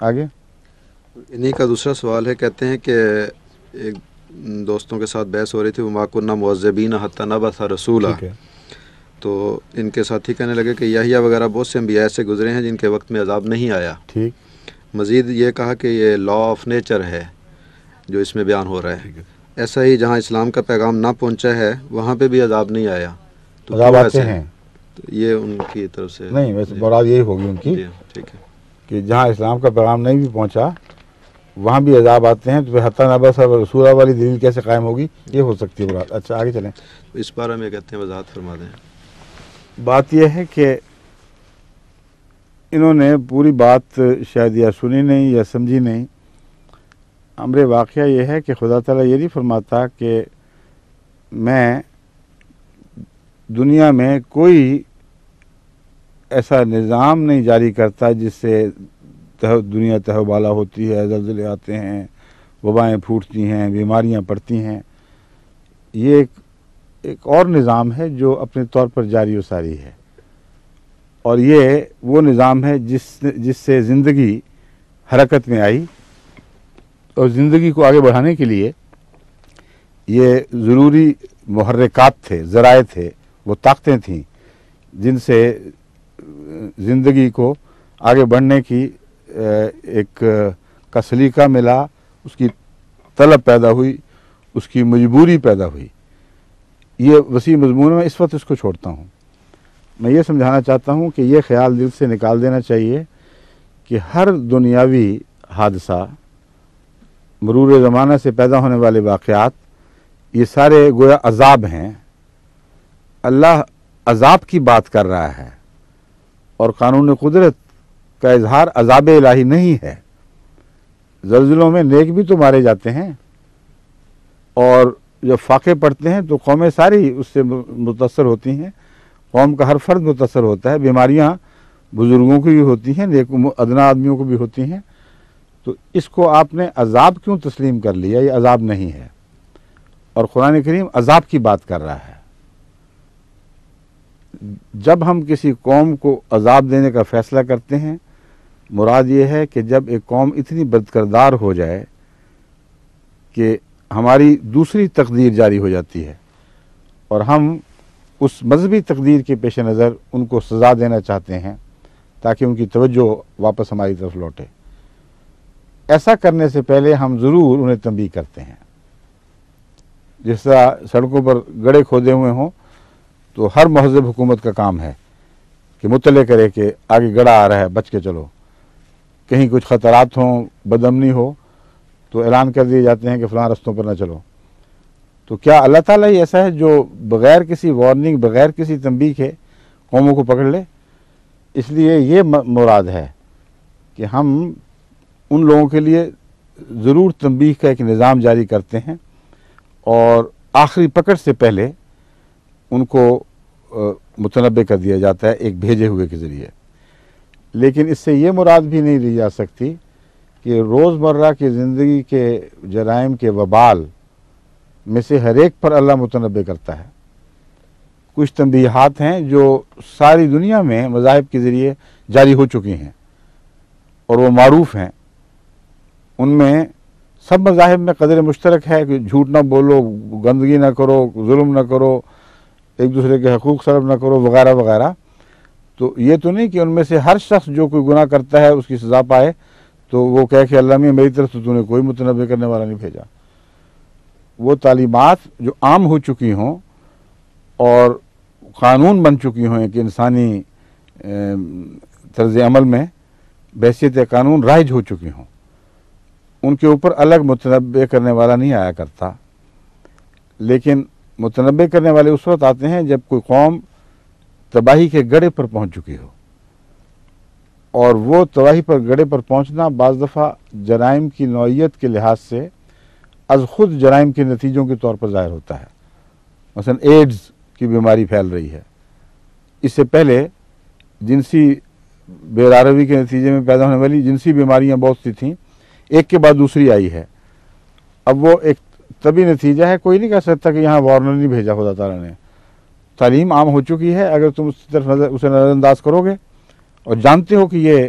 آگے انہی کا دوسرا سوال ہے، کہتے ہیں کہ ایک دوستوں کے ساتھ بحث ہو رہی تھی، وما كنا معذبین حتی نبعث رسولا، ٹھیک ہے. تو ان کے ساتھی کہنے لگے کہ یحییٰ وغیرہ بہت سے انبیاء سے گزرے ہیں جن کے وقت میں عذاب نہیں آیا. ٹھیک. مزید یہ کہا کہ یہ لا آف نیچر ہے جو اس میں بیان ہو رہا ہے. ٹھیک ہے. ایسا ہی جہاں اسلام کا پیغام نہ پہنچا ہے وہاں پہ بھی عذاب نہیں آیا، تو عذاب کیوں آتے ایسے ہیں؟ تو یہ ان کی طرف سے نہیں، ویسے جی مراد یہی ہوگی ان کی جی ٹھیک ہے. کہ جہاں اسلام کا پیغام نہیں بھی پہنچا وہاں بھی عذاب آتے ہیں، تو پھر حتی نبعث رسولا والی دلیل کیسے قائم ہوگی؟ یہ ہو سکتی ہے مراد. اچھا آگے چلیں. اس بارے میں کہتے ہیں وضاحت فرما دیں. بات یہ ہے کہ انہوں نے پوری بات شاید یا سنی نہیں یا سمجھی نہیں. امر واقعہ یہ ہے کہ خدا تعالیٰ یہ نہیں فرماتا کہ میں دنیا میں کوئی ایسا نظام نہیں جاری کرتا جس سے دنیا تہو بالا ہوتی ہے، زلزلے آتے ہیں، وبائیں پھوٹتی ہیں، بیماریاں پڑتی ہیں. یہ ایک اور نظام ہے جو اپنے طور پر جاری و ساری ہے، اور یہ وہ نظام ہے جس سے زندگی حرکت میں آئی، اور زندگی کو آگے بڑھانے کے لیے یہ ضروری محرکات تھے، ذرائع تھے، وہ طاقتیں تھیں جن سے زندگی کو آگے بڑھنے کی ایک کا سلیقہ ملا، اس کی طلب پیدا ہوئی، اس کی مجبوری پیدا ہوئی. یہ وسیع مضمون میں اس وقت اس کو چھوڑتا ہوں. میں یہ سمجھانا چاہتا ہوں کہ یہ خیال دل سے نکال دینا چاہیے کہ ہر دنیاوی حادثہ، مرور زمانہ سے پیدا ہونے والے واقعات، یہ سارے گویا عذاب ہیں. اللہ عذاب کی بات کر رہا ہے، اور قانون قدرت کا اظہار عذاب الہی نہیں ہے. زلزلوں میں نیک بھی تو مارے جاتے ہیں، اور جب فاقے پڑتے ہیں تو قومیں ساری اس سے متاثر ہوتی ہیں، قوم کا ہر فرد متاثر ہوتا ہے. بیماریاں بزرگوں کی بھی ہوتی ہیں، نیک ادنا آدمیوں کو بھی ہوتی ہیں. تو اس کو آپ نے عذاب کیوں تسلیم کر لیا؟ یہ عذاب نہیں ہے، اور قرآن کریم عذاب کی بات کر رہا ہے. جب ہم کسی قوم کو عذاب دینے کا فیصلہ کرتے ہیں، مراد یہ ہے کہ جب ایک قوم اتنی بدکردار ہو جائے کہ ہماری دوسری تقدیر جاری ہو جاتی ہے، اور ہم اس مذہبی تقدیر کے پیش نظر ان کو سزا دینا چاہتے ہیں تاکہ ان کی توجہ واپس ہماری طرف لوٹے. ایسا کرنے سے پہلے ہم ضرور انہیں تنبیہ کرتے ہیں. جس طرح سڑکوں پر گڑھے کھودے ہوئے ہوں تو ہر مہذب حکومت کا کام ہے کہ مطلع کرے کہ آگے گڑھا آ رہا ہے، بچ کے چلو. کہیں کچھ خطرات ہوں، بدامنی ہو، تو اعلان کر دیے جاتے ہیں کہ فلاں رستوں پر نہ چلو. تو کیا اللہ تعالیٰ ہی ایسا ہے جو بغیر کسی وارننگ، بغیر کسی تنبیہ کے قوموں کو پکڑ لے؟ اس لیے یہ مراد ہے کہ ہم ان لوگوں کے لیے ضرور تنبیہ کا ایک نظام جاری کرتے ہیں، اور آخری پکڑ سے پہلے ان کو متنبع کر دیا جاتا ہے ایک بھیجے ہوئے کے ذریعے. لیکن اس سے یہ مراد بھی نہیں لی جا سکتی کہ روزمرہ کی زندگی کے جرائم کے وبال میں سے ہر ایک پر اللہ متنبع کرتا ہے. کچھ تنبیہات ہیں جو ساری دنیا میں مذاہب کے ذریعے جاری ہو چکی ہیں اور وہ معروف ہیں. ان میں سب مذاہب میں قدر مشترک ہے کہ جھوٹ نہ بولو، گندگی نہ کرو، ظلم نہ کرو، ایک دوسرے کے حقوق سلب نہ کرو، وغیرہ وغیرہ. تو یہ تو نہیں کہ ان میں سے ہر شخص جو کوئی گناہ کرتا ہے اس کی سزا پائے تو وہ کہے کہ اللہ میاں میری طرف سے تو نے کوئی متنبع کرنے والا نہیں بھیجا. وہ تعلیمات جو عام ہو چکی ہوں اور قانون بن چکی ہوں کہ انسانی طرز عمل میں بحیثیت قانون رائج ہو چکی ہوں، ان کے اوپر الگ متنبع کرنے والا نہیں آیا کرتا. لیکن متنبع کرنے والے اس وقت آتے ہیں جب کوئی قوم تباہی کے گڑھے پر پہنچ چکی ہو، اور وہ تباہی پر گڑھے پر پہنچنا بعض دفعہ جرائم کی نوعیت کے لحاظ سے از خود جرائم کے نتیجوں کے طور پر ظاہر ہوتا ہے. مثلا ایڈز کی بیماری پھیل رہی ہے، اس سے پہلے جنسی بے-راروی کے نتیجے میں پیدا ہونے والی جنسی بیماریاں بہت سی تھیں، ایک کے بعد دوسری آئی ہے. اب وہ ایک طبی نتیجہ ہے، کوئی نہیں کہہ سکتا کہ یہاں وارنر نہیں بھیجا خدا تعالیٰ نے. تعلیم عام ہو چکی ہے، اگر تم اس طرف اسے نظر انداز کرو گے اور جانتے ہو کہ یہ